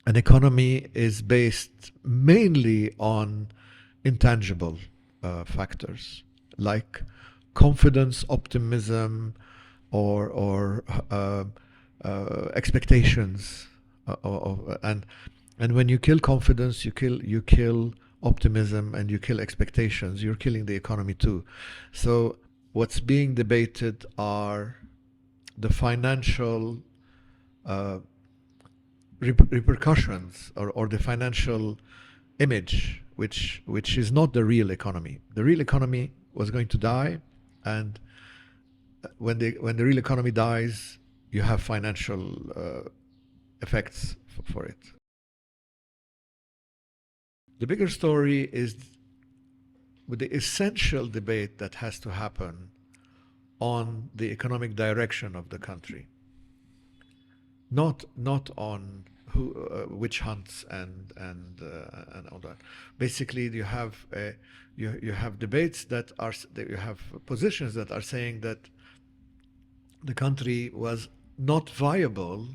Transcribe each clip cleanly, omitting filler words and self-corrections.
an economy is based mainly on intangible factors like confidence, optimism, or expectations, and when you kill confidence, you kill optimism, and you kill expectations. You're killing the economy too. So what's being debated are the financial repercussions, or the financial image, which is not the real economy. The real economy was going to die, and when the real economy dies, you have financial effects for it. The bigger story is with the essential debate that has to happen on the economic direction of the country, not on witch hunts and all that. Basically, you have debates that you have positions that are saying that the country was not viable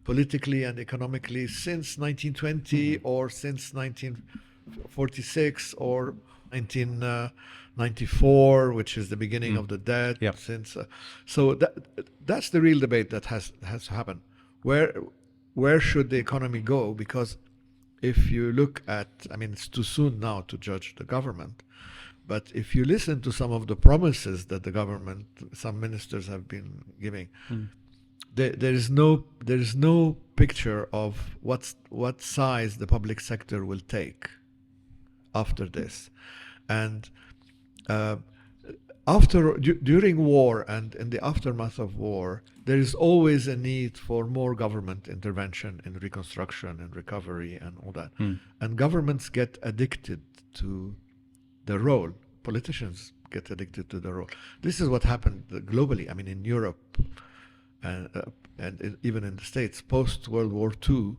politically and economically since 1920 or since 1946 or 1994, which is the beginning of the debt. Yep. So that's the real debate that has to happen. Where should the economy go? Because if you look at, it's too soon now to judge the government, but if you listen to some of the promises that the government, some ministers have been giving, there is no picture of what size the public sector will take after this. And during war and in the aftermath of war, there is always a need for more government intervention in reconstruction and recovery and all that. And governments get addicted to the role. Politicians get addicted to the role. This is what happened globally. In Europe and even in the States, post World War II,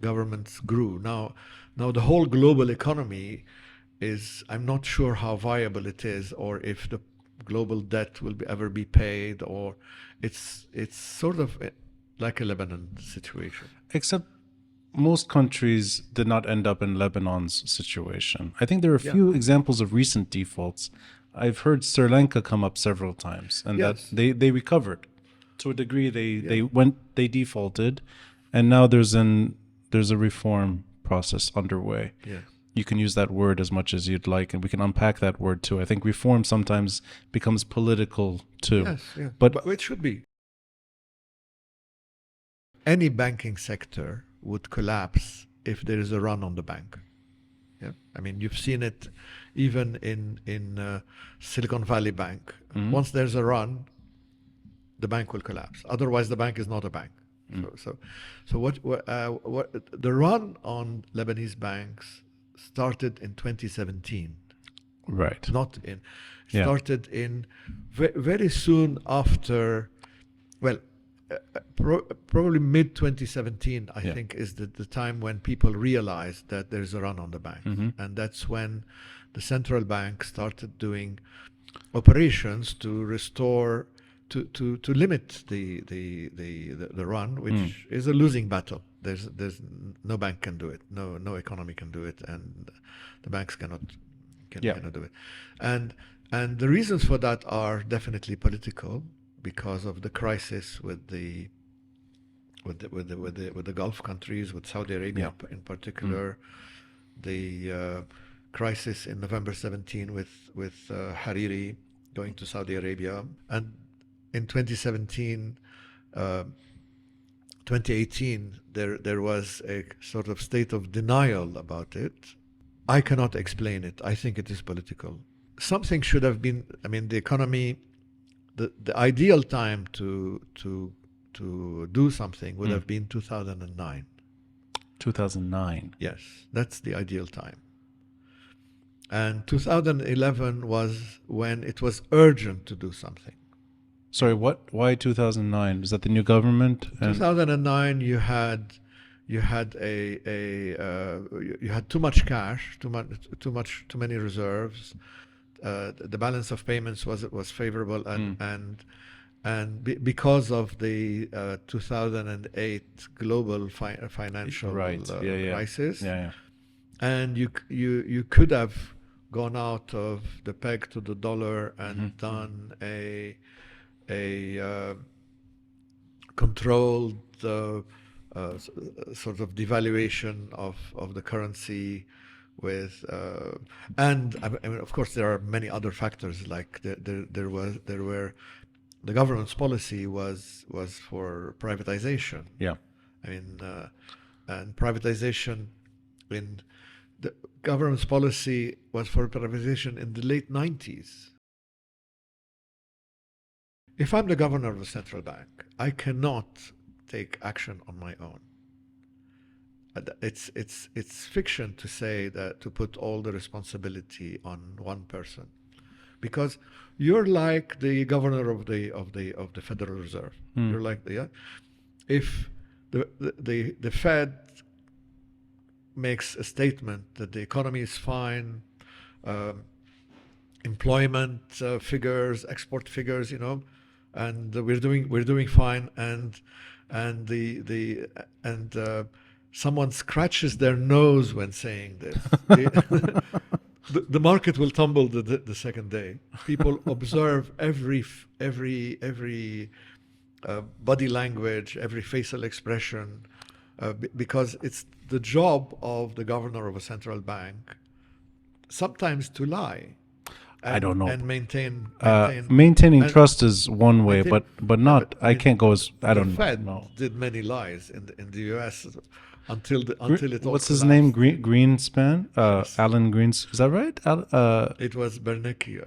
governments grew. Now the whole global economy is, I'm not sure how viable it is, or if the global debt will ever be paid, or it's sort of like a Lebanon situation. Except most countries did not end up in Lebanon's situation. I think there are a few examples of recent defaults. I've heard Sri Lanka come up several times, and that they recovered to a degree. They defaulted, and now there's a reform process underway. Yes. You can use that word as much as you'd like, and we can unpack that word too. I think reform sometimes becomes political too. Yes, yeah. But it should be. Any banking sector would collapse if there is a run on the bank. Yeah, you've seen it even in Silicon Valley Bank. Once there's a run, the bank will collapse. Otherwise, the bank is not a bank. So what the run on Lebanese banks started in 2017. Right. Started in very soon after, probably mid 2017, I think, is the time when people realized that there's a run on the bank. And that's when the central bank started doing operations to restore, to limit the run, which is a losing battle. There's no bank can do it, no economy can do it, and the banks cannot do it. And the reasons for that are definitely political, because of the crisis with the Gulf countries, with Saudi Arabia in particular, the crisis in November 17 with Hariri going to Saudi Arabia, and in 2017. 2018, there was a sort of state of denial about it. I cannot explain it. I think it is political. Something should have been, the economy, the ideal time to do something would have been 2009. 2009. Yes, that's the ideal time. And 2011 was when it was urgent to do something. Sorry, what? Why 2009? Was that the new government? 2009, you had too much cash, too many reserves. The balance of payments was favorable, and and because of the 2008 global financial crisis, and you could have gone out of the peg to the dollar and done a controlled sort of devaluation of the currency with and I mean, of course, there are many other factors, like there were the government's policy was for privatization. Yeah. I mean, and privatization in the government's policy was for privatization in the late 90s. If I'm the governor of the central bank, I cannot take action on my own. It's fiction to say that, to put all the responsibility on one person, because you're like the governor of the Federal Reserve. You're like if the Fed makes a statement that the economy is fine, employment figures, export figures, and we're doing fine, and someone scratches their nose when saying this, the market will tumble the second day. People observe every body language, every facial expression, because it's the job of the governor of a central bank sometimes to lie. I don't know. And maintain maintaining trust is one way, but not. I can't go as I don't know. The Fed did many lies in the U.S. until it all collapsed. What's his name? Greenspan? Yes. Alan Greenspan. Is that right? It was Bernanke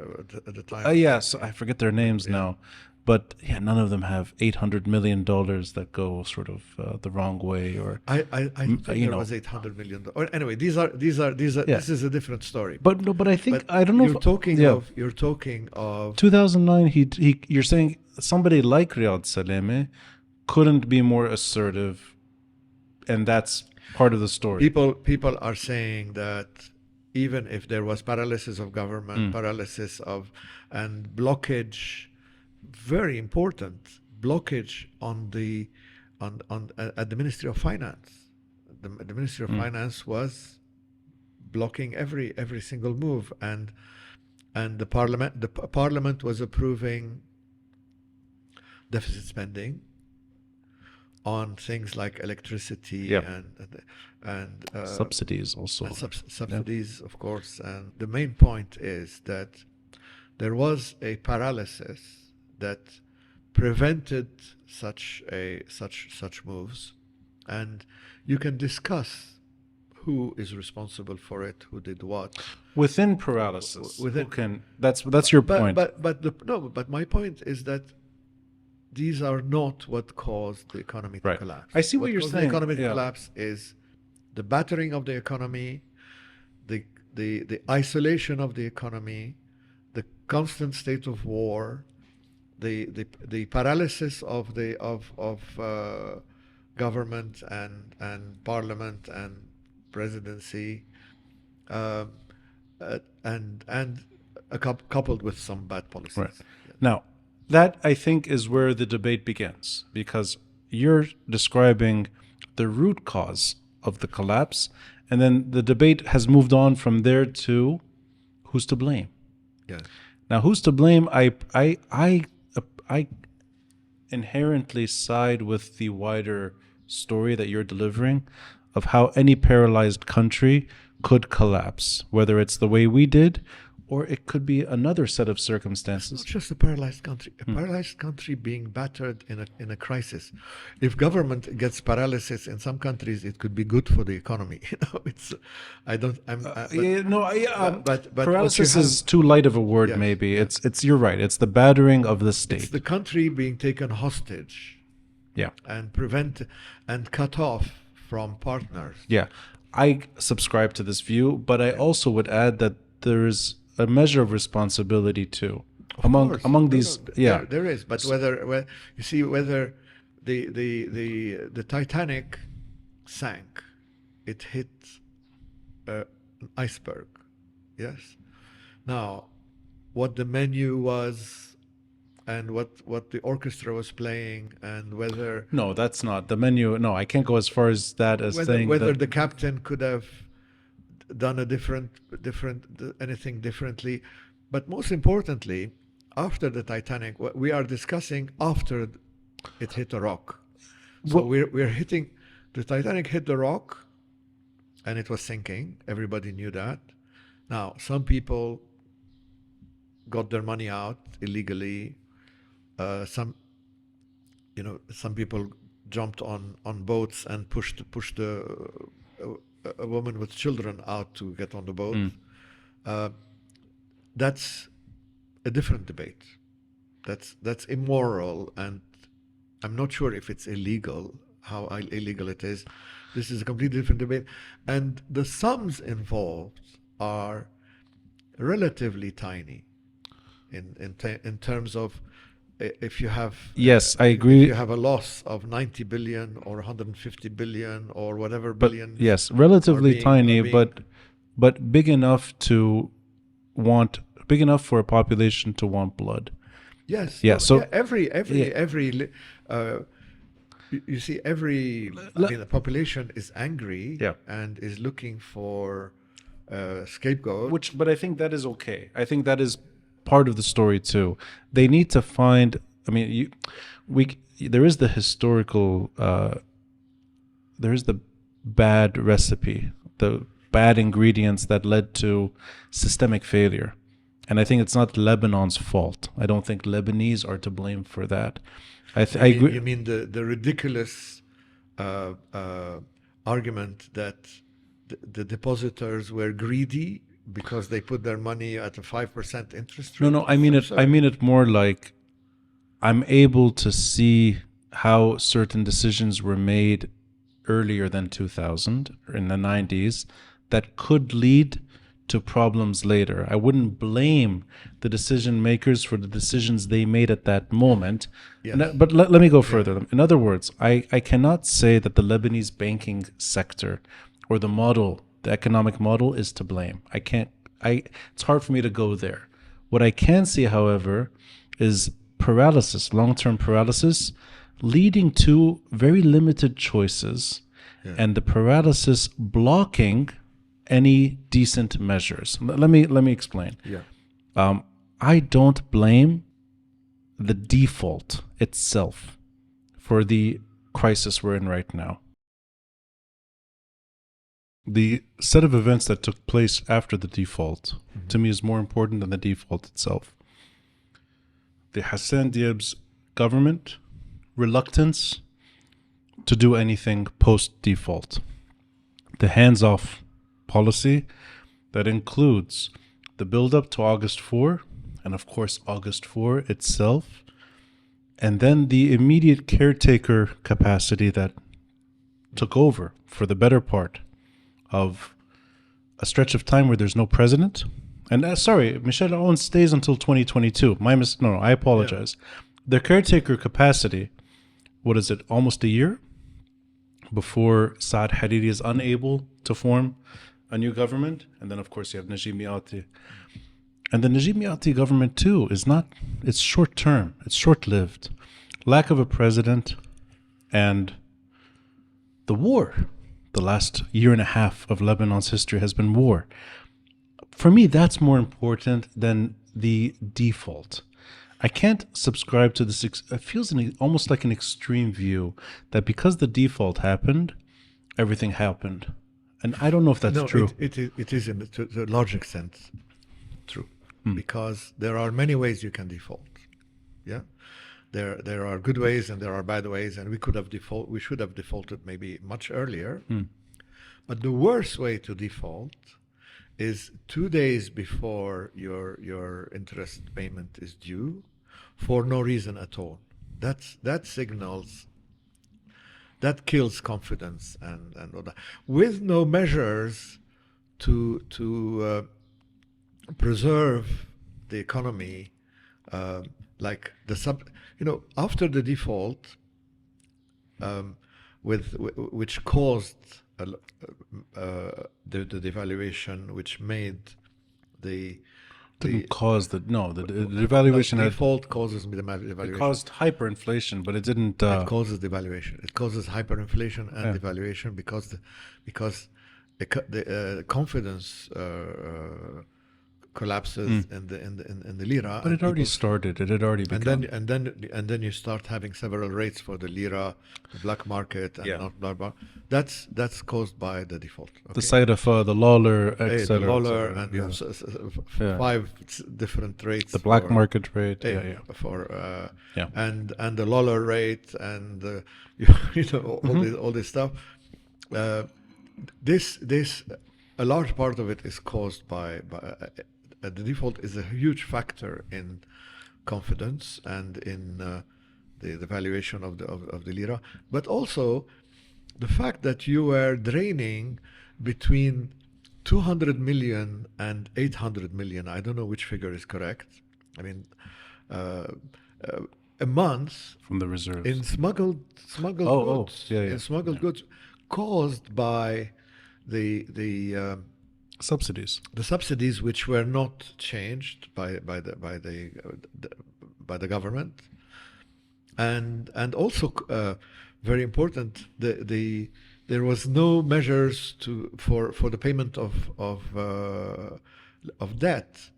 at the time. Yes, I forget their names now. But yeah, none of them have $800 million that go sort of the wrong way, or I think there was $800 million. Or anyway, these are. This is a different story. But I think I don't know. You're talking of 2009. You're saying somebody like Riyad Saleh couldn't be more assertive, and that's part of the story. People are saying that even if there was paralysis of government, paralysis of and blockage. Very important blockage at the Ministry of Finance. The Ministry of Finance was blocking every single move, and the Parliament was approving deficit spending on things like electricity and subsidies also. Subsidies, of course. And the main point is that there was a paralysis that prevented such moves, and you can discuss who is responsible for it, who did what within paralysis. That's your point. But my point is that these are not what caused the economy to collapse. I see what you're saying. The economic collapse is the battering of the economy, the isolation of the economy, the constant state of war, the paralysis of government and parliament and presidency, and coupled with some bad policies. Right. Now, that I think is where the debate begins, because you're describing the root cause of the collapse, and then the debate has moved on from there to who's to blame. Yeah. Now, who's to blame? I inherently side with the wider story that you're delivering of how any paralyzed country could collapse, whether it's the way we did, or it could be another set of circumstances. It's not just a paralyzed country. A paralyzed country being battered in a crisis. If government gets paralysis in some countries, it could be good for the economy. But paralysis is too light of a word. Yes, maybe it's. You're right. It's the battering of the state. It's the country being taken hostage. Yeah. And cut off from partners. Yeah, I subscribe to this view, but I also would add that there's a measure of responsibility too among these. There is, but whether the Titanic sank, it hit an iceberg. Yes. Now, what the menu was and what the orchestra was playing, and whether No, that's not the menu. No, I can't go as far as that as saying whether that. the captain could have done a different anything differently. But most importantly, after the Titanic, we are discussing after it hit a rock. So we're hitting, the Titanic hit the rock and it was sinking. Everybody knew that. Now, some people got their money out illegally. Some people jumped on boats and pushed a woman with children out to get on the boat. That's a different debate. That's immoral, and I'm not sure if it's illegal, how illegal it is. This is a completely different debate. And the sums involved are relatively tiny in terms of, if you have yes, I agree. If you have a loss of 90 billion or 150 billion or whatever billion. Yes, relatively tiny, but big enough for a population to want blood. Yes. Yeah. No, so every you see, the population is angry and is looking for a scapegoat. But I think that is okay. I think that is part of the story too. They need to find. I mean, there is the historical. There is the bad recipe, the bad ingredients that led to systemic failure. And I think it's not Lebanon's fault. I don't think Lebanese are to blame for that. I agree. You mean the ridiculous argument that the depositors were greedy because they put their money at a 5% interest rate? No. I mean it more like I'm able to see how certain decisions were made earlier than 2000, in the 90s, that could lead to problems later. I wouldn't blame the decision makers for the decisions they made at that moment. Yes. But let me go further. In other words, I cannot say that the Lebanese banking sector or the economic model is to blame. It's hard for me to go there. What I can see, however, is paralysis, long-term paralysis, leading to very limited choices, and the paralysis blocking any decent measures. Let me explain. I don't blame the default itself for the crisis we're in right now. The set of events that took place after the default, to me, is more important than the default itself. The Hassan Diab's government reluctance to do anything post-default. The hands-off policy that includes the build-up to August 4, and of course August 4 itself, and then the immediate caretaker capacity that took over for the better part of a stretch of time where there's no president. And Michel Aoun stays until 2022. I apologize. The caretaker capacity, what is it, almost a year before Saad Hariri is unable to form a new government. And then, of course, you have Najib Mikati. And the Najib Mikati government, too, it's short-term. It's short-lived. Lack of a president and the war. The last year and a half of Lebanon's history has been war. For me, that's more important than the default. I can't subscribe to this. It feels almost like an extreme view that because the default happened, everything happened. And I don't know if that's true. It is in the logic sense true. Because there are many ways you can default. Yeah. There are good ways and there are bad ways, and we should have defaulted maybe much earlier. But the worst way to default is 2 days before your interest payment is due for no reason at all. That signals, that kills confidence and all that. With no measures to preserve the economy, like after the default, which caused the devaluation, which made the Didn't cause the devaluation. Default causes the devaluation. It caused hyperinflation, but it didn't. It causes devaluation. It causes hyperinflation and devaluation because the confidence collapses in the lira. But it already started. It had already begun. And then you start having several rates for the lira, the black market, and not blah blah. That's caused by the default. Okay? The side of the Lawler, the Lawler, and 5 different rates. The black market rate, and the Lawler rate, and all this stuff. This a large part of it is caused by the default is a huge factor in confidence and in the valuation of the lira, but also the fact that you were draining between 200 million and 800 million. I don't know which figure is correct. I mean, a month from the reserves in smuggled goods. In smuggled goods caused by the subsidies. The subsidies which were not changed by the government, and also very important, there was no measures for the payment of debt.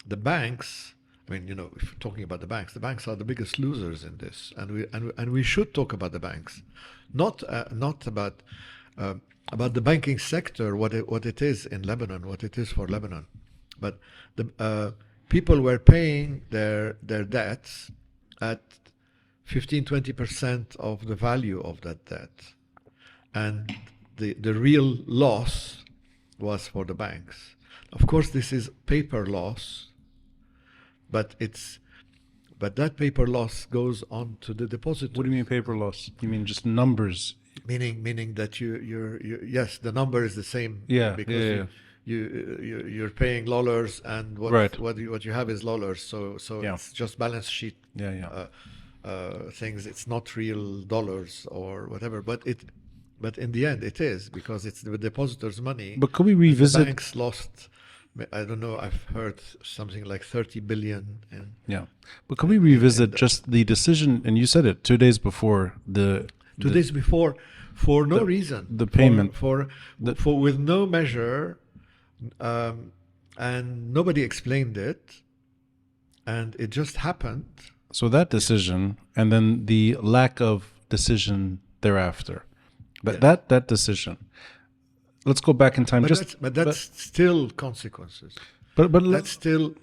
The banks. I mean, if you're talking about the banks are the biggest losers in this, and we should talk about the banks, not about the banking sector, what it is in Lebanon, what it is for Lebanon, but the people were paying their debts at 15-20% of the value of that debt, and the real loss was for the banks. Of course, this is paper loss, but that paper loss goes on to the depositors. What do you mean paper loss? You mean just numbers? Meaning that you're yes, the number is the same. Because you're paying dollars, and what you have is dollars. So it's just balance sheet things. It's not real dollars or whatever. But in the end, it is, because it's the depositors' money. But could we revisit? The banks lost. I don't know. I've heard something like 30 billion. But could we revisit just the decision? And you said it 2 days before 2 days before, for no reason. The payment for with no measure, and nobody explained it, and it just happened. So that decision, and then the lack of decision thereafter. But that decision. Let's go back in time. But that's still consequences. But that's still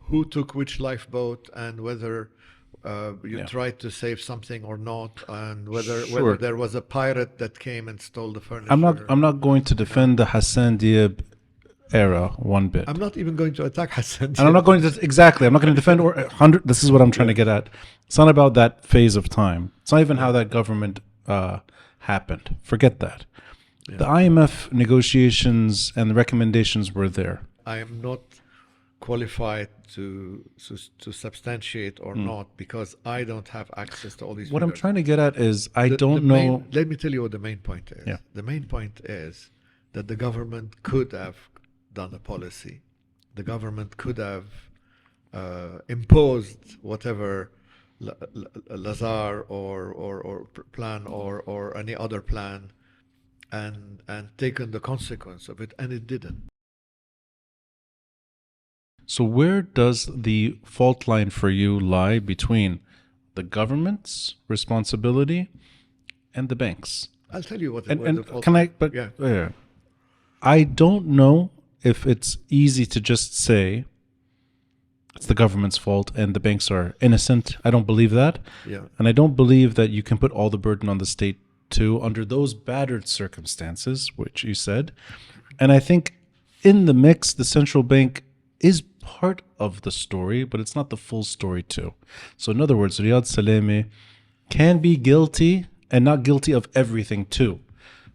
who took which lifeboat, and whether you tried to save something or not, and whether there was a pirate that came and stole the furniture. I'm not going to defend the Hassan Diab era one bit. I'm not even going to attack Hassan Diab. And I'm not going to I'm not going to defend 100. This is what I'm trying to get at. It's not about that phase of time. It's not even how that government happened. Forget that. The IMF negotiations and the recommendations were there. I am not qualified to substantiate or not, because I don't have access to all these. What figures. I'm trying to get at is I don't know. Let me tell you what the main point is. The main point is that the government could have done a policy. The government could have imposed whatever Lazar or plan or any other plan, and taken the consequence of it, and it didn't. So where does the fault line for you lie between the government's responsibility and the banks? I'll tell you what. The fault line. I don't know if it's easy to just say it's the government's fault and the banks are innocent. I don't believe that. And I don't believe that you can put all the burden on the state too, under those battered circumstances, which you said. And I think in the mix, the central bank is part of the story, but it's not the full story too. So in other words, Riyad Salemi can be guilty and not guilty of everything too,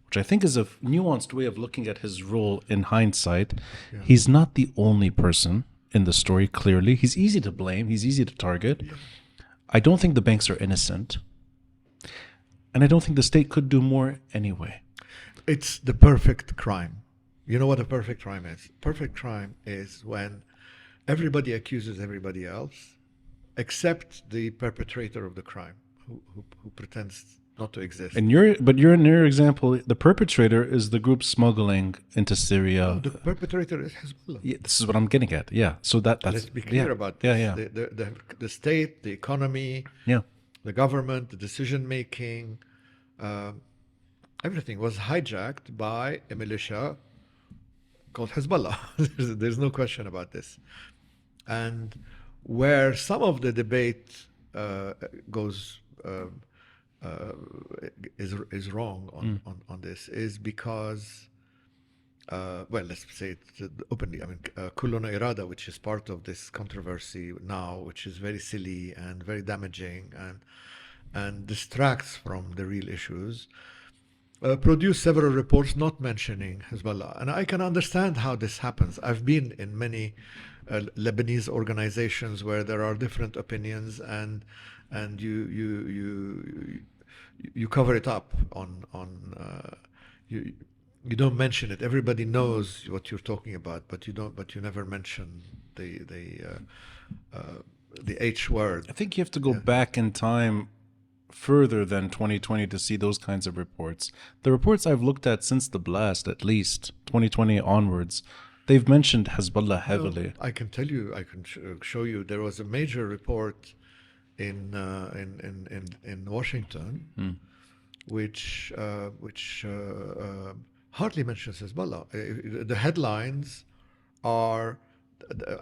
which I think is a nuanced way of looking at his role in hindsight. He's not the only person in the story, clearly. He's easy to blame. He's easy to target. I don't think the banks are innocent. And I don't think the state could do more anyway. It's the perfect crime. You know what a perfect crime is? Perfect crime is when everybody accuses everybody else, except the perpetrator of the crime, who pretends not to exist. And in your example, the perpetrator is the group smuggling into Syria. No, the perpetrator is Hezbollah. Yeah, this is what I'm getting at. Yeah. So that's let's be clear about this. The state, the economy, the government, the decision making, everything was hijacked by a militia called Hezbollah. There's no question about this. And where some of the debate is wrong on this is because, well, let's say it openly. I mean, Kulluna Irada, which is part of this controversy now, which is very silly and very damaging and distracts from the real issues, produced several reports not mentioning Hezbollah. And I can understand how this happens. I've been in many Lebanese organizations where there are different opinions, and you cover it up you don't mention it. Everybody knows what you're talking about, but you never mention the H word. I think you have to go back in time further than 2020 to see those kinds of reports. The reports I've looked at since the blast, at least 2020 onwards, they've mentioned Hezbollah heavily. I can tell you, I can show you. There was a major report in Washington, which hardly mentions Hezbollah. The headlines are,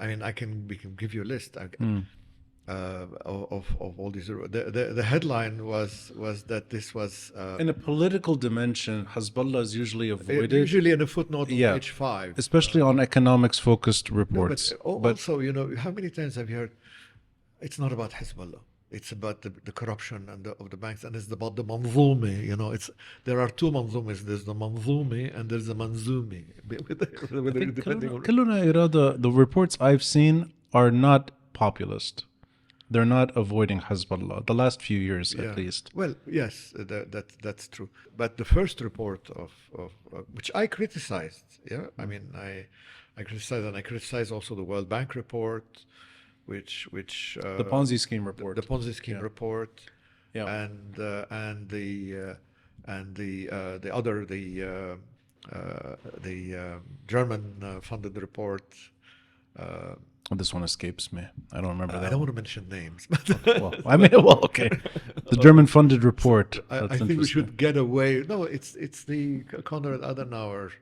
I mean, we can give you a list of all these. The headline was that this was in a political dimension. Hezbollah is usually avoided, usually in a footnote on page 5, especially on economics focused reports. But also, how many times have you heard? It's not about Hezbollah. It's about the corruption of the banks, and it's about the manzumi. There are two manzumis. There's the manzumi and there's the manzumi. Kulluna Irada, the reports I've seen are not populist. They're not avoiding Hezbollah, the last few years at least. Well, yes, that's true. But the first report of which I criticized, I mean, I criticized, and I criticized also the World Bank report, which the Ponzi scheme report, the Ponzi scheme report, and the German funded report. This one escapes me. I don't remember that. I don't want to mention names. Okay. The German-funded report. I think we should get away. No, it's the Konrad Adenauer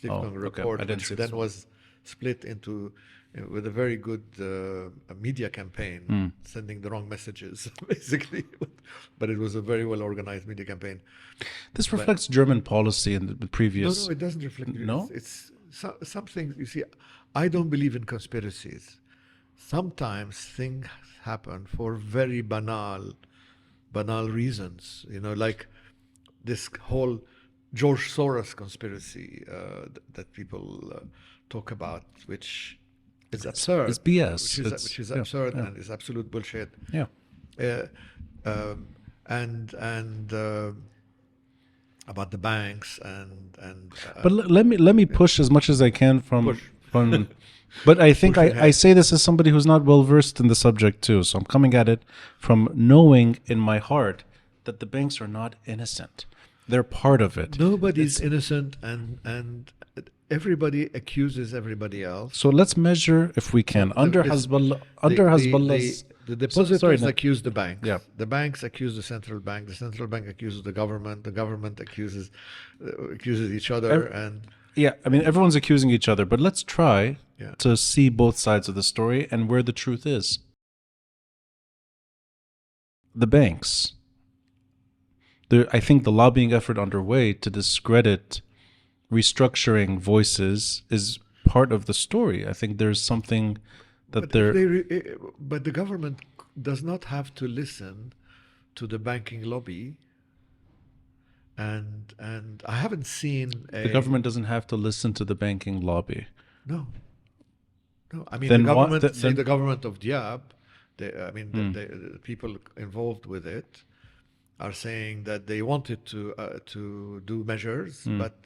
report, which then was split into with a very good media campaign, sending the wrong messages, basically. But it was a very well-organized media campaign. This reflects German policy in the previous... No, it doesn't reflect. No? It's something, you see, I don't believe in conspiracies. Sometimes things happen for very banal reasons. Like this whole George Soros conspiracy that people talk about, which is absurd. It's BS. Which is absurd and is absolute bullshit. Yeah. And about the banks but let me push as much as I can from but I think I say this as somebody who's not well versed in the subject too, so I'm coming at it from knowing in my heart that the banks are not innocent. They're part of it. Nobody's innocent, and everybody accuses everybody else. So let's measure, if we can, under Hezbollah's... The depositors accuse the banks. Yeah. The banks accuse the central bank. The central bank accuses the government. The government accuses each other. I mean, everyone's accusing each other. But let's try to see both sides of the story and where the truth is. The banks. I think the lobbying effort underway to discredit restructuring voices is part of the story. I think there's something... But the government does not have to listen to the banking lobby, and I haven't seen the government doesn't have to listen to the banking lobby. No. I mean, the government of Diab, the people involved with it are saying that they wanted to do measures, but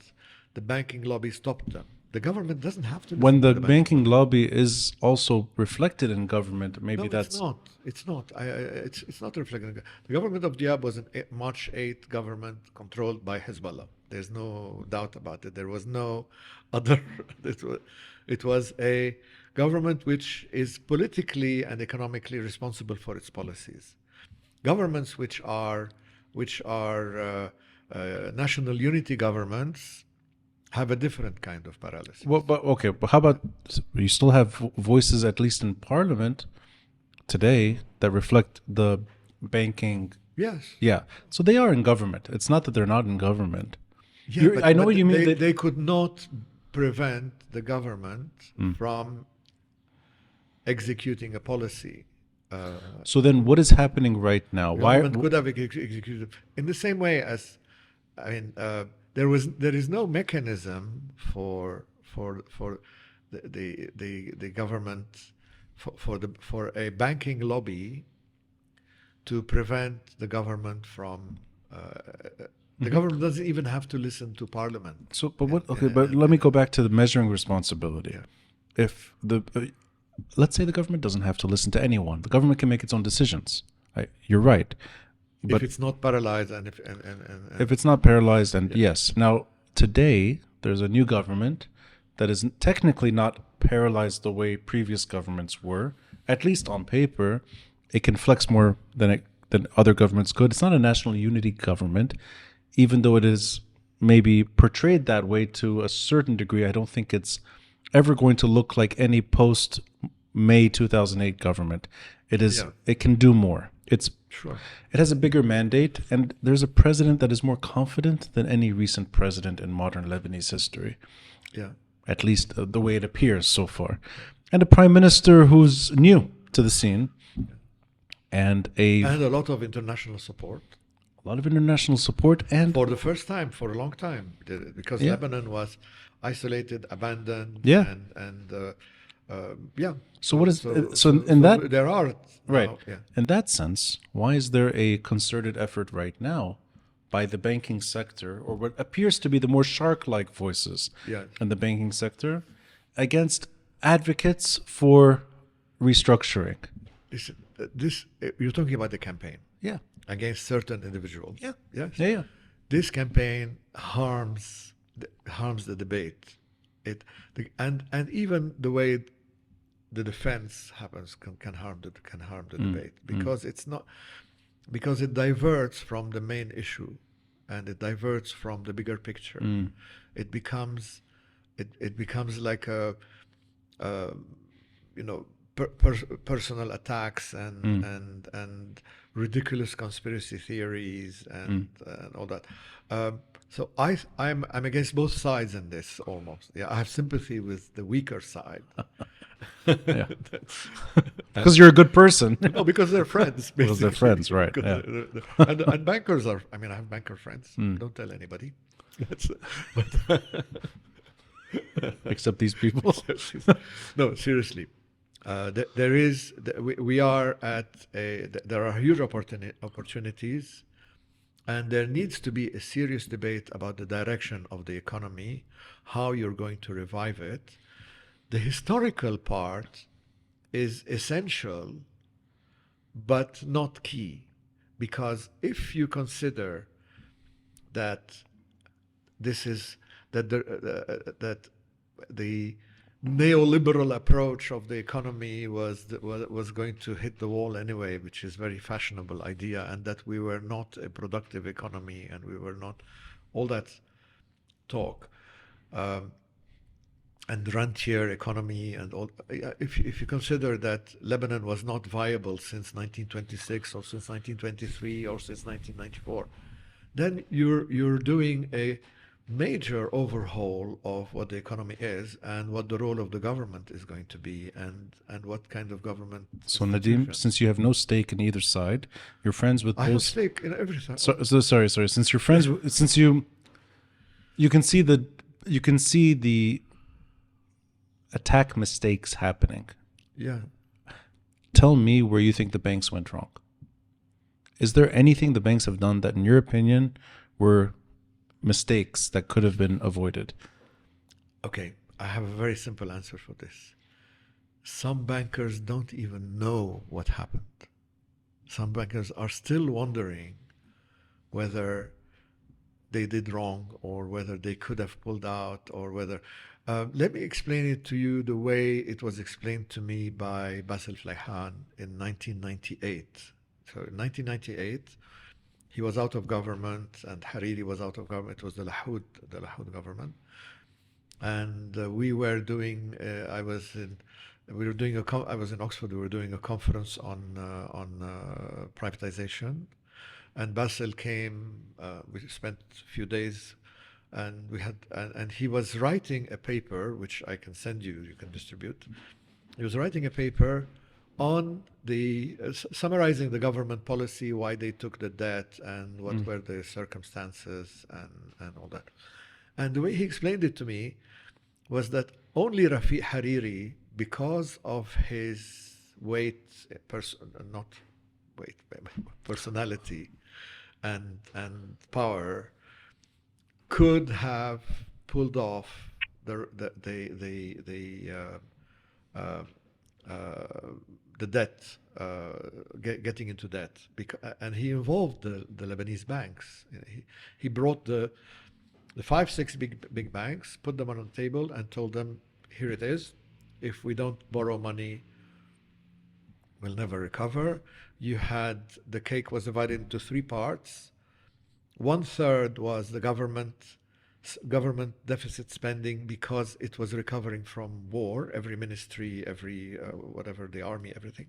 the banking lobby stopped them. The government doesn't have to listen When the to the banking lobby is also reflected in government, maybe No, that's... it's not. It's not. It's not reflecting. The government of Diab was an March 8th government controlled by Hezbollah. There's no doubt about it. There was no other. It was a government which is politically and economically responsible for its policies. Governments which are national unity governments have a different kind of paralysis. Well, but okay, but how about you still have voices, at least in parliament today, that reflect the banking? Yes. Yeah. So they are in government. It's not that they're not in government. Yeah, I know what you mean. They could not prevent the government from executing a policy. So then what is happening right now? The government could have executed in the same way as, I mean, there is no mechanism for the government for a banking lobby to prevent the government from. The government doesn't even have to listen to parliament. So, but what? Okay, but let me go back to the measuring responsibility. Yeah. If let's say the government doesn't have to listen to anyone, the government can make its own decisions. You're right. But if it's not paralyzed and if it's not paralyzed, and yes. Now, today, there's a new government that is technically not paralyzed the way previous governments were. At least on paper, it can flex more than other governments could. It's not a national unity government, even though it is maybe portrayed that way to a certain degree. I don't think it's ever going to look like any post-May 2008 government. It is. Yeah. It can do more. Sure. It has a bigger mandate, and there's a president that is more confident than any recent president in modern Lebanese history. Yeah. At least the way it appears so far. And a prime minister who's new to the scene. And a lot of international support. A lot of international support. And for the first time, for a long time, because Lebanon was isolated, abandoned, yeah. Yeah. So what is that? There are right. Now, yeah. In that sense, why is there a concerted effort right now by the banking sector, or what appears to be the more shark-like voices in the banking sector, against advocates for restructuring? This you're talking about the campaign, against certain individuals. Yeah. Yes. Yeah. This campaign harms the debate. And even the way the defense happens can harm the debate, because because it diverts from the main issue, and it diverts from the bigger picture. It becomes like a personal attacks and ridiculous conspiracy theories and all that. So I'm against both sides in this almost. Yeah, I have sympathy with the weaker side. Yeah. Because you're a good person. No, because they're friends. Basically. Because they're friends, right? Yeah. And bankers are. I mean, I have banker friends. Don't tell anybody. Except these people. No, seriously. We are there are huge opportunities, and there needs to be a serious debate about the direction of the economy, how you're going to revive it. The historical part is essential, but not key, because if you consider that that the neoliberal approach of the economy was going to hit the wall anyway, which is a very fashionable idea, and that we were not a productive economy, and we were not all that talk, and rentier economy, and all. If you consider that Lebanon was not viable since 1926 or since 1923 or since 1994, then you're doing a major overhaul of what the economy is and what the role of the government is going to be, and what kind of government. So Nadim, since you have no stake in either side, you're friends with both. I have stake in every side. So sorry. Since you're friends, since you can see the attack mistakes happening. Yeah. Tell me where you think the banks went wrong. Is there anything the banks have done that, in your opinion, were mistakes that could have been avoided? Okay. I have a very simple answer for this. Some bankers don't even know what happened. Some bankers are still wondering whether they did wrong or whether they could have pulled out or whether. Let me explain it to you the way it was explained to me by Basil Fleihan in 1998. So in 1998, he was out of government and Hariri was out of government. It was the Lahoud government. And we were doing, I was in Oxford, we were doing a conference on privatization. And Basil came, we spent a few days, and and he was writing a paper, which I can send you, you can distribute. He was writing a paper on summarizing the government policy, why they took the debt, and what were the circumstances, and all that. And the way he explained it to me was that only Rafiq Hariri, because of his personality and power, could have pulled off the debt, getting into debt, and he involved the Lebanese banks. He brought the 5-6 big banks, put them on the table, and told them, "Here it is. If we don't borrow money, we'll never recover." The cake was divided into 3 parts. 1/3 was the government deficit spending because it was recovering from war, every ministry, every whatever, the army, everything.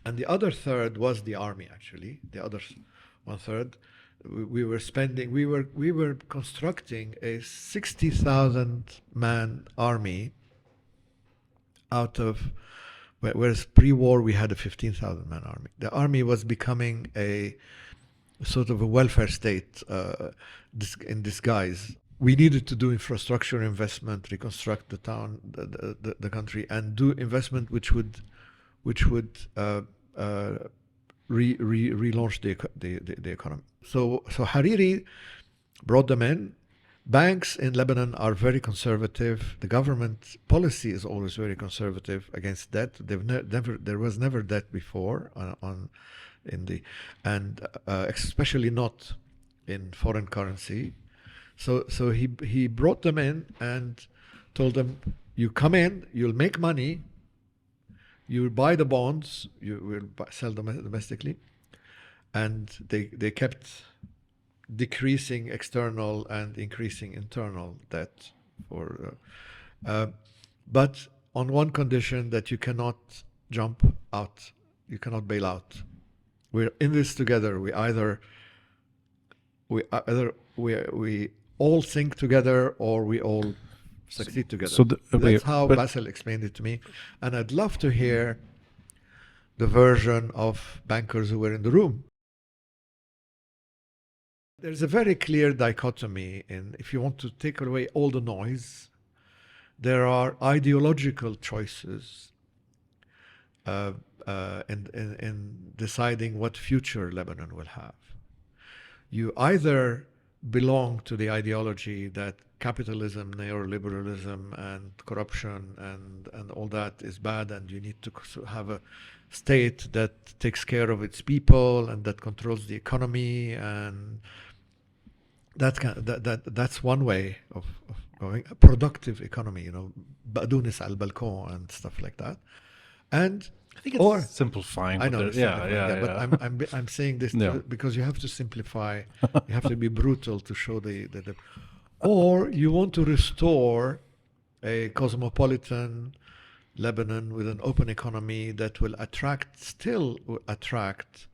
And the other 1/3 was the army, actually. The other 1/3, we were constructing a 60,000 man army out of, whereas pre-war we had a 15,000 man army. The army was becoming a sort of a welfare state in disguise. We needed to do infrastructure investment, reconstruct the town, the country, and do investment which would relaunch the economy. So Hariri brought them in. Banks in Lebanon are very conservative. The government policy is always very conservative against debt. There was never debt before especially not in foreign currency. So he brought them in and told them, "You come in, you'll make money, you buy the bonds, you will sell them domestically," and they kept decreasing external and increasing internal debt but on one condition, that you cannot jump out, you cannot bail out. We're in this together. We all sink together, or we all succeed together. That's how Basil explained it to me, and I'd love to hear the version of bankers who were in the room. There's a very clear dichotomy if you want to take away all the noise, there are ideological choices in deciding what future Lebanon will have. You either belong to the ideology that capitalism, neoliberalism, and corruption and all that is bad, and you need to have a state that takes care of its people and that controls the economy, and that's one way of going, a productive economy, baqdunis al balcon and stuff like that. And I think it's simplifying. I know, but I'm saying this because you have to simplify. You have to be brutal to show the or you want to restore a cosmopolitan Lebanon with an open economy that will still attract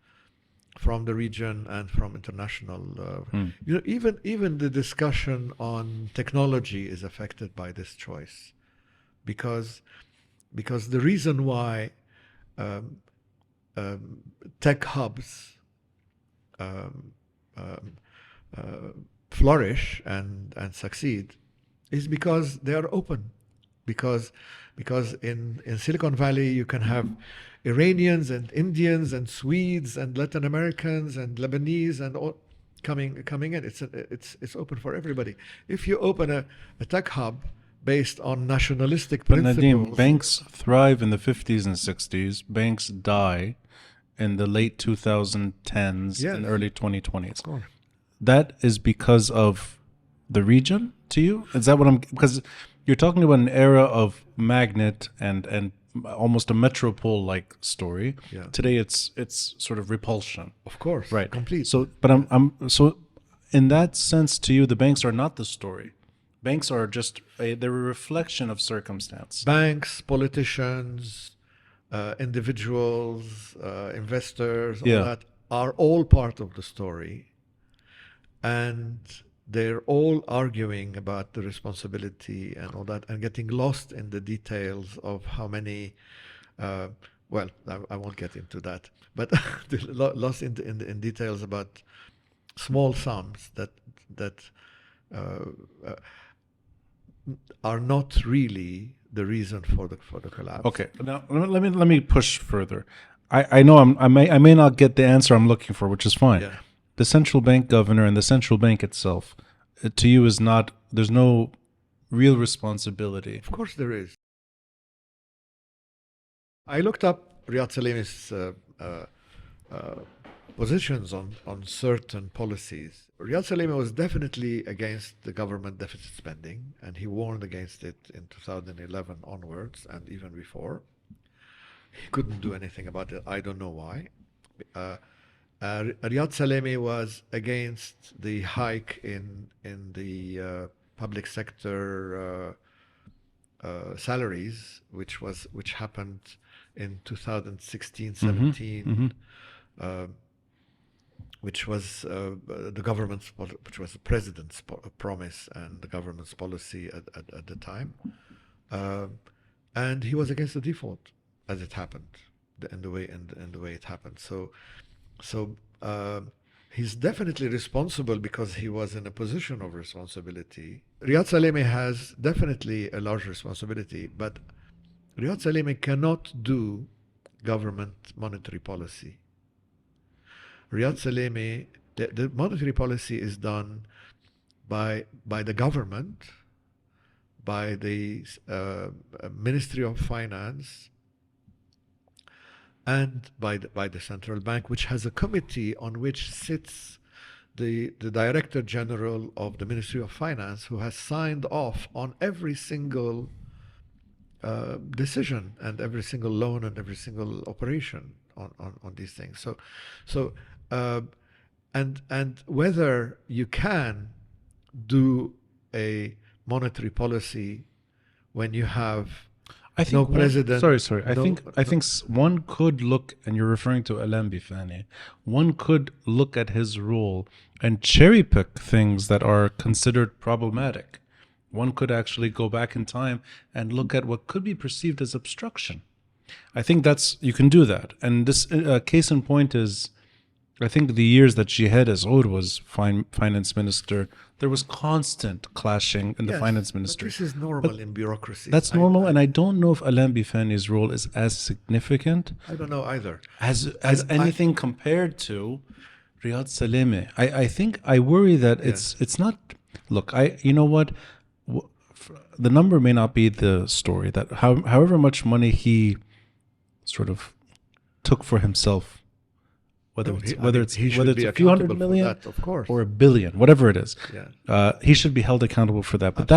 from the region and from international. Even the discussion on technology is affected by this choice, because the reason why tech hubs flourish and succeed is because they are open. Because in Silicon Valley you can have Iranians and Indians and Swedes and Latin Americans and Lebanese and all coming in. It's open for everybody. If you open a tech hub based on nationalistic But principles. Nadim, banks thrive in the 50s and 60s. Banks die in the late 2010s and early 2020s. That is because of the region to you? Is that what I'm... Because you're talking about an era of magnet and almost a metropole-like story. Yeah. Today it's sort of repulsion. Of course. Right. Complete. So, but so in that sense to you, the banks are not the story. Banks are just they're a reflection of circumstance. Banks, politicians, individuals, investors, all that are all part of the story. And they're all arguing about the responsibility and all that and getting lost in the details of how many, well, I won't get into that, but lost in details about small sums that are not really the reason for the collapse. Okay, now let me push further. I know I may not get the answer I'm looking for, which is fine. Yeah. The central bank governor and the central bank itself, to you, is not. There's no real responsibility. Of course, there is. I looked up Riyad Salameh's positions on certain policies. Riyad Salameh was definitely against the government deficit spending, and he warned against it in 2011 onwards and even before. He couldn't do anything about it. I don't know why. Riyad Salameh was against the hike in the public sector salaries, which happened in 2016-17, which was the government's, which was the president's promise and the government's policy at the time, and he was against the default as it happened, in the way it happened. So he's definitely responsible because he was in a position of responsibility. Riyad Salameh has definitely a large responsibility, but Riyad Salameh cannot do government monetary policy. Riyad Salameh, the monetary policy is done by the government, by the Ministry of Finance, and by the central bank, which has a committee on which sits the Director General of the Ministry of Finance, who has signed off on every single decision and every single loan and every single operation on these things. And whether you can do a monetary policy when you have no president. Sorry. I think one could look, and you're referring to Alam Bifani. One could look at his role and cherry pick things that are considered problematic. One could actually go back in time and look at what could be perceived as obstruction. I think you can do that. And this case in point is, I think the years that Jihad Azur was finance minister, there was constant clashing in the finance ministry. But this is normal in bureaucracy. That's normal, and I don't know if Alam Bifani's role is as significant. I don't know either. As anything compared to Riyad Salameh. I worry that it's not. Look, you know what? The number may not be the story. That however much money he sort of took for himself. Whether it's a few hundred million that, of course, or a billion, whatever it is, he should be held accountable for that. But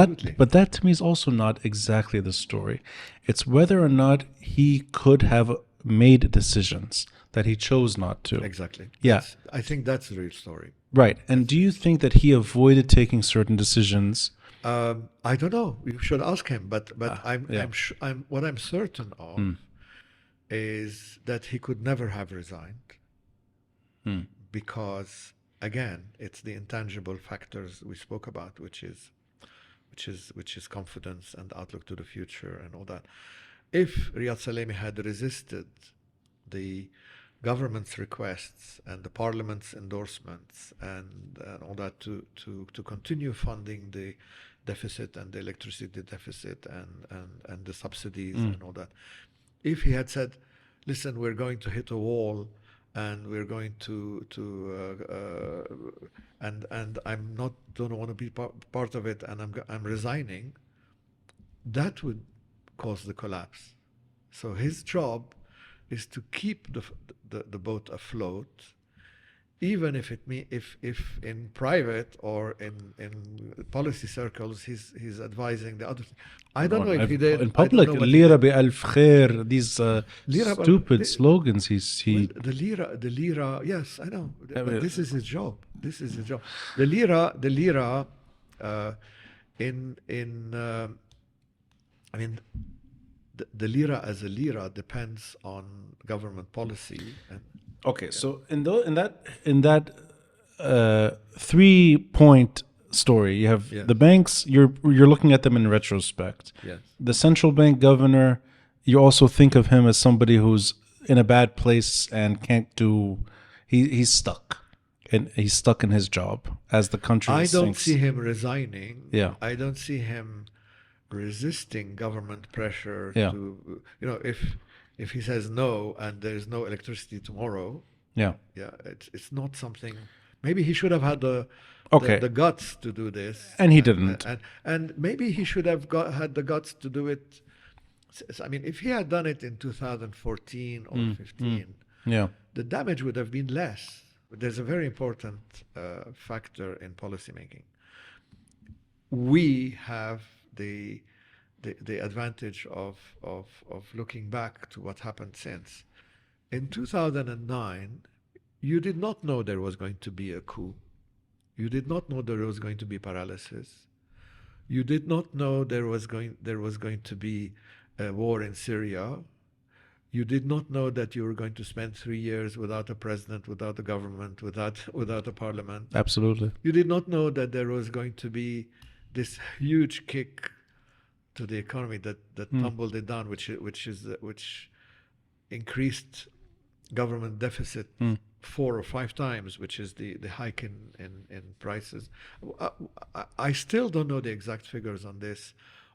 that to me is also not exactly the story. It's whether or not he could have made decisions that he chose not to. Exactly. Yeah, I think that's the real story. Right. And do you think that he avoided taking certain decisions? I don't know. You should ask him. But what I'm certain of is that he could never have resigned. Because again, it's the intangible factors we spoke about, which is confidence and outlook to the future and all that. If Riyad Salameh had resisted the government's requests and the parliament's endorsements and all that to continue funding the deficit and the electricity deficit and the subsidies and all that, if he had said, listen, we're going to hit a wall and we're going and don't want to be part of it, and I'm resigning, that would cause the collapse. So his job is to keep the boat afloat, even if if in private or in policy circles he's advising the other. I don't know if he did. In public. Lira bi alf khair. These stupid slogans. Well, the lira. Yes, I know. But this is his job. This is his job. The lira. I mean, the lira as a lira depends on government policy. Okay, so in that 3-point story, you have the banks. You're looking at them in retrospect. Yes. The central bank governor, you also think of him as somebody who's in a bad place and can't do. He's stuck, and he's stuck in his job as the country. I don't see him resigning. Yeah. I don't see him resisting government pressure to, if he says no and there's no electricity tomorrow, it's not something. Maybe he should have had the guts to do this, and he didn't. And maybe he should have had the guts to do it. I mean, if he had done it in 2014 or 15, the damage would have been less. But there's a very important factor in policymaking. We have the advantage of looking back to what happened since. In 2009, you did not know there was going to be a coup. You did not know there was going to be paralysis. You did not know there was going to be a war in Syria. You did not know that you were going to spend 3 years without a president, without a government, without a parliament. Absolutely. You did not know that there was going to be this huge kick to the economy that tumbled it down, which increased government deficit 4 or 5 times, which is the hike in prices. I still don't know the exact figures on this.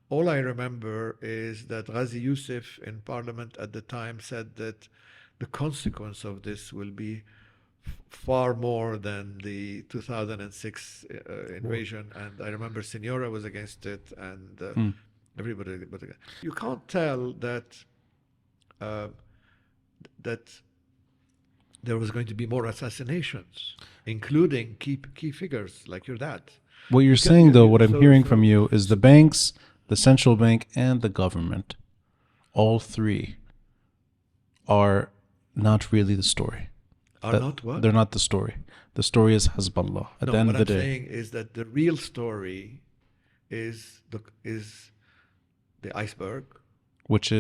All I remember is that Ghazi Youssef in Parliament at the time said that the consequence of this will be far more than the 2006 invasion, and I remember Senora was against it, and everybody. But you can't tell that there was going to be more assassinations, including key figures like your dad. What you're saying, though, what I'm hearing from you is the banks, the central bank, and the government, all three are not really the story. Not what? They're not the story. The story is Hezbollah. At the end of the day, what I'm saying is that the real story is the iceberg, which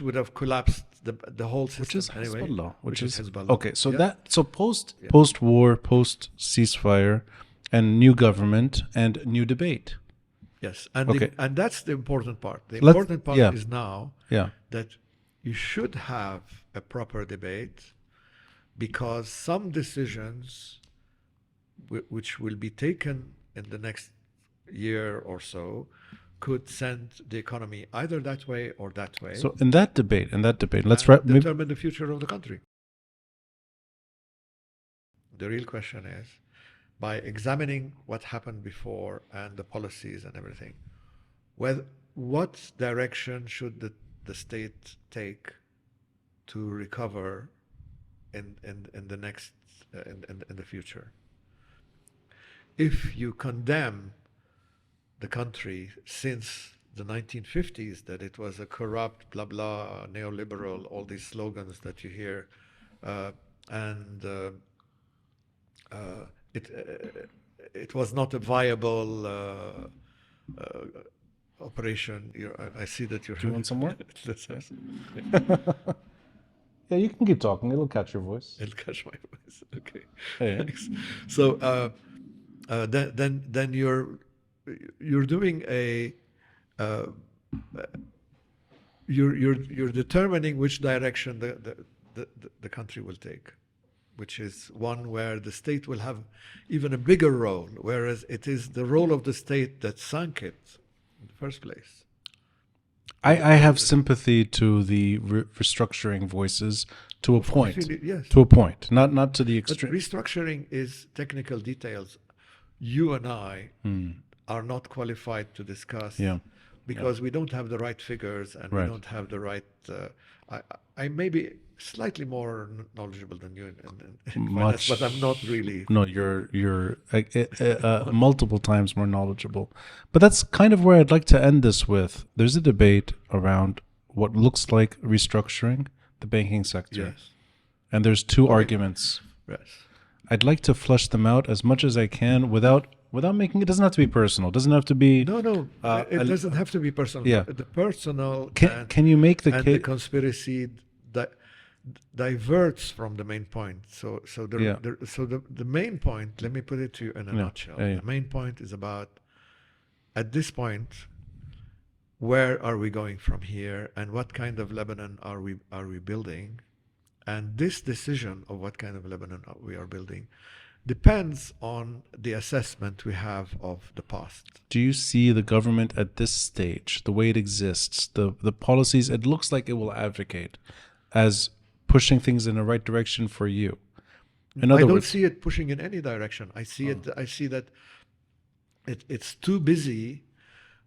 would have collapsed the whole system. Which is Hezbollah. Anyway, which is Hezbollah. Okay, so post-war, post-ceasefire, and new government and new debate. Yes, and that's the important part. The important part is now that you should have a proper debate, because some decisions which will be taken in the next year or so could send the economy either that way or that way. So in that debate, let's determine the future of the country. The real question is, by examining what happened before and the policies and everything, what direction should the state take to recover in the next in the future? If you condemn the country since the 1950s that it was a corrupt, blah blah, neoliberal, all these slogans that you hear, and it was not a viable operation. I see that you're. Do you want some more? Yeah, you can keep talking. It'll catch your voice. It'll catch my voice. Okay. Yeah. Thanks. So then you're doing you're determining which direction the country will take, which is one where the state will have even a bigger role, whereas it is the role of the state that sank it in the first place. I have sympathy to the restructuring voices to a point. Yes. To a point, not to the extreme. But restructuring is technical details. You and I are not qualified to discuss because we don't have the right figures and we don't have the right. I may be slightly more knowledgeable than you in finance, but I'm not really. No, you're multiple times more knowledgeable. But that's kind of where I'd like to end this with. There's a debate around what looks like restructuring the banking sector. Yes. And there's two arguments. Yes. I'd like to flesh them out as much as I can without making it. Doesn't have to be personal. It doesn't have to be. No. It doesn't have to be personal. Yeah. The personal can you make the and case? the conspiracy diverts from the main point. So the main point. Let me put it to you in a nutshell. The main point is about, at this point, where are we going from here, and what kind of Lebanon are we building? And this decision of what kind of Lebanon we are building depends on the assessment we have of the past. Do you see the government at this stage, the way it exists, the policies it looks like it will advocate, as pushing things in the right direction for you? In other words, I don't see it pushing in any direction. I see it. I see that it's too busy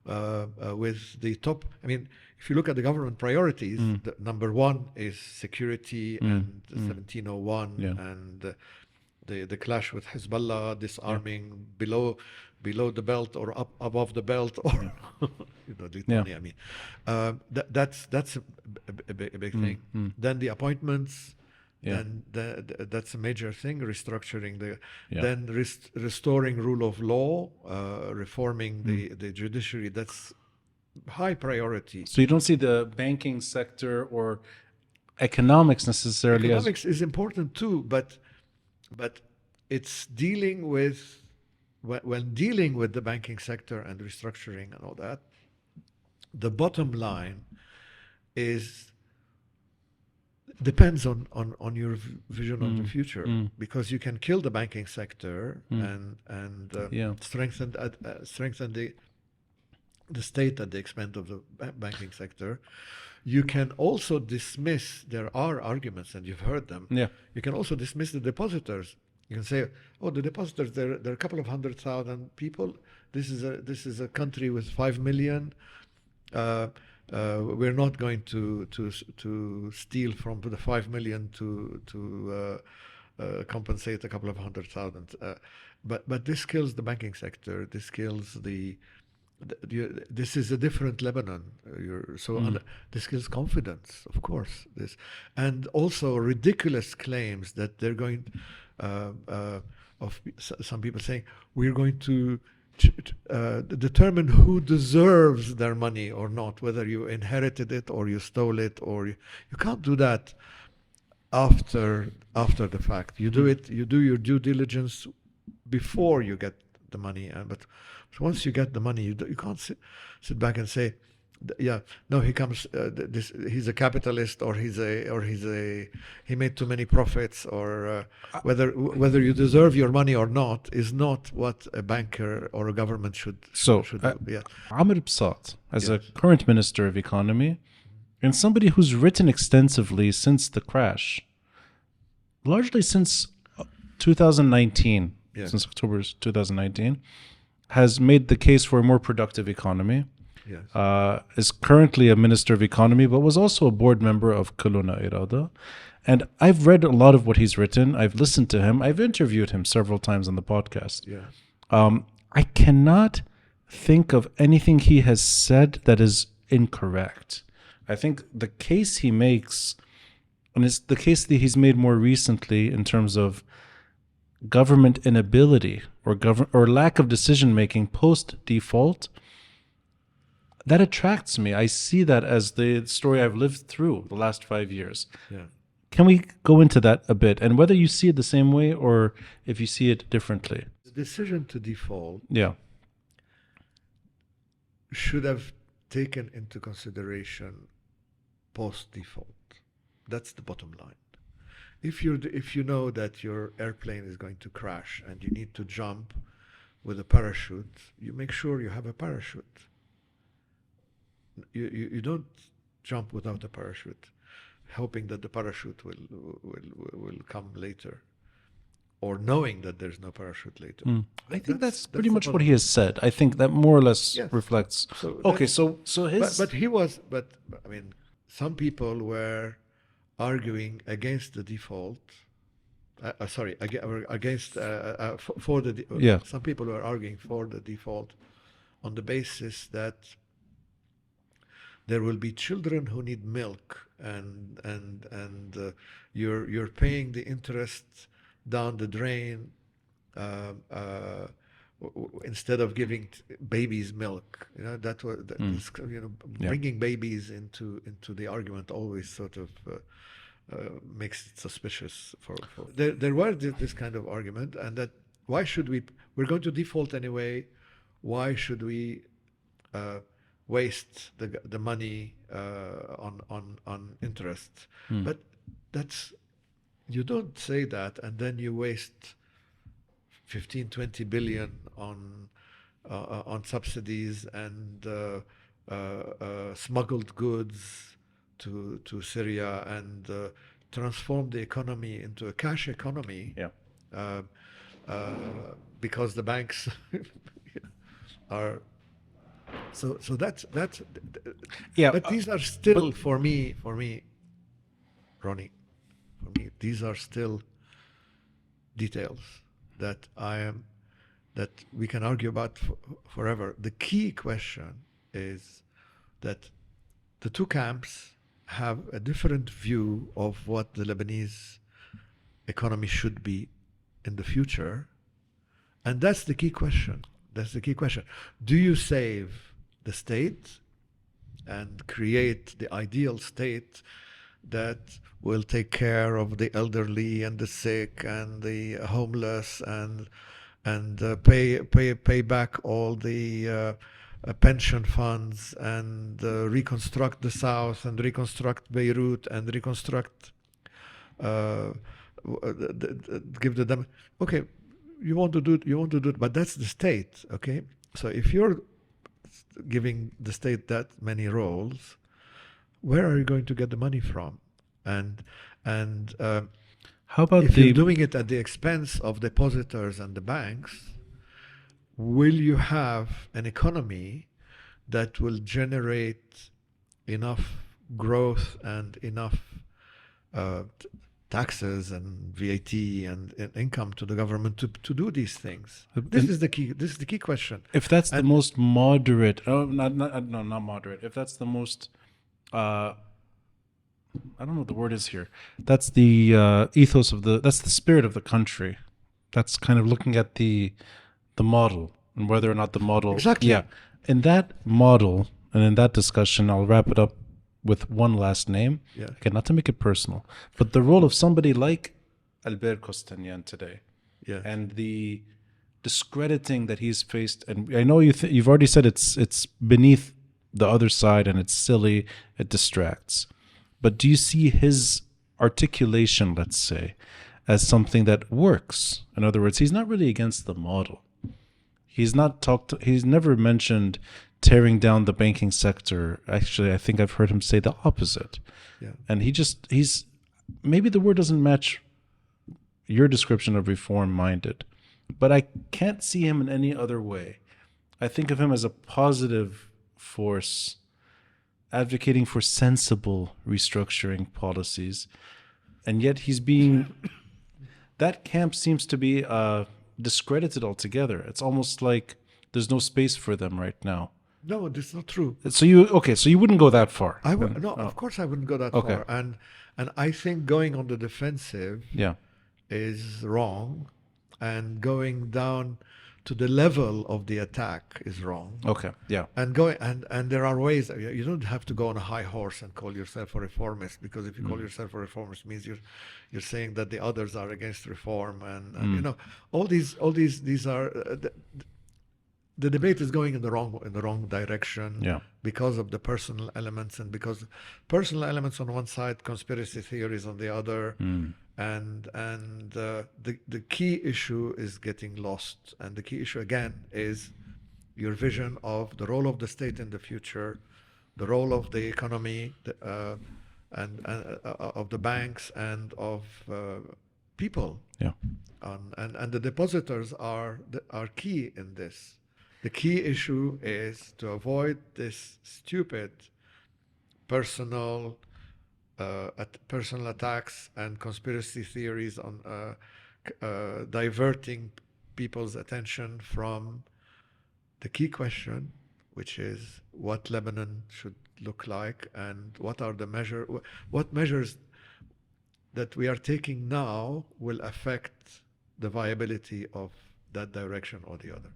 with the top. I mean, if you look at the government priorities, number one is security and 1701 and the clash with Hezbollah, disarming below the belt or up above the belt, or dichotomy. I mean, that's a big thing. Then the appointments. Then that's a major thing. Restructuring then restoring rule of law, reforming the judiciary. That's high priority. So you don't see the banking sector or economics necessarily. Economics is important too, but it's dealing with when dealing with the banking sector and restructuring and all that. The bottom line depends on your vision of the future, because you can kill the banking sector and strengthen the state at the expense of the banking sector. You can also dismiss. There are arguments, and you've heard them. You can also dismiss the depositors. You can say, "Oh, the depositors. There are a couple of 100,000 people. This is a country with 5 million. We're not going to steal from the 5 million to compensate a couple of 100,000. But this kills the banking sector. This kills this is a different Lebanon. This kills confidence, of course. And also ridiculous claims that they're going of some people saying we're going to determine who deserves their money or not, whether you inherited it or you stole it, or you can't do that after the fact. You do it. You do your due diligence before you get the money. But once you get the money, you can't sit back and say, no, he comes. He's a capitalist, or he made too many profits, or whether you deserve your money or not is not what a banker or a government should do. Amr Bsat, as a current Minister of Economy, and somebody who's written extensively since the crash, largely since 2019, since October 2019, has made the case for a more productive economy. Is currently a Minister of Economy, but was also a board member of Kuluna Irada. And I've read a lot of what he's written. I've listened to him. I've interviewed him several times on the podcast. I cannot think of anything he has said that is incorrect. I think the case he makes, and it's the case that he's made more recently in terms of government inability or lack of decision-making post-default, that attracts me. I see that as the story I've lived through the last 5 years. Can we go into that a bit, and whether you see it the same way or if you see it differently? The decision to default should have taken into consideration post-default. That's the bottom line. If you know that your airplane is going to crash and you need to jump with a parachute, you make sure you have a parachute. You don't jump without a parachute, hoping that the parachute will come later. or knowing that there's no parachute later. I think that's pretty much what he has said. I think that more or less reflects. So okay, so his. But I mean, some people were arguing against the default. Against for the some people were arguing for the default on the basis that there will be children who need milk, and you're paying the interest down the drain instead of giving babies milk. That was bringing babies into the argument always sort of makes it suspicious. There was this kind of argument, and that why should we're going to default anyway. Why should we waste the money on interest? But you don't say that and then you waste 15-20 billion on subsidies and smuggled goods to Syria, and transform the economy into a cash economy. Because the banks are. So that's But these are still for me, Ronnie. For me, these are still details that we can argue about forever. The key question is that the two camps have a different view of what the Lebanese economy should be in the future, and that's the key question. Do you save the state and create the ideal state that will take care of the elderly and the sick and the homeless and pay back all the pension funds and reconstruct the south and reconstruct Beirut and reconstruct give them okay, you want to do it, but that's the state. Okay, so if you're giving the state that many roles, where are you going to get the money from? And how about if you're doing it at the expense of depositors and the banks, will you have an economy that will generate enough growth and enough taxes and VAT and income to the government to do these things? This is the key question. If that's the most moderate, not moderate. If that's the most, I don't know what the word is here. That's the ethos of that's the spirit of the country. That's kind of looking at the model and whether or not the model. Exactly. Yeah. In that model and in that discussion, I'll wrap it up with one last name. Yeah. Okay, not to make it personal, but the role of somebody like Albert Costanyan today, and the discrediting that he's faced. And I know you've already said it's beneath the other side and it's silly, it distracts. But do you see his articulation, let's say, as something that works? In other words, he's not really against the model. He's never mentioned tearing down the banking sector. Actually, I think I've heard him say the opposite. Yeah. And he's maybe the word doesn't match your description of reform-minded, but I can't see him in any other way. I think of him as a positive force, advocating for sensible restructuring policies, and yet he's being that camp seems to be discredited altogether. It's almost like there's no space for them right now. No, that's not true. So you wouldn't go that far. Of course I wouldn't go that far. And I think going on the defensive is wrong, and going down to the level of the attack is wrong. Okay. Yeah. And there are ways. You don't have to go on a high horse and call yourself a reformist, because if you call yourself a reformist, means you're saying that the others are against reform, and all these are. The debate is going in the wrong direction because of the personal elements, and because personal elements on one side, conspiracy theories on the other, and the key issue is getting lost. And the key issue again is your vision of the role of the state in the future, the role of the economy, and of the banks and of people. Yeah. And the depositors are key in this. The key issue is to avoid this stupid personal attacks and conspiracy theories on diverting people's attention from the key question, which is what Lebanon should look like and what measures that we are taking now will affect the viability of that direction or the other.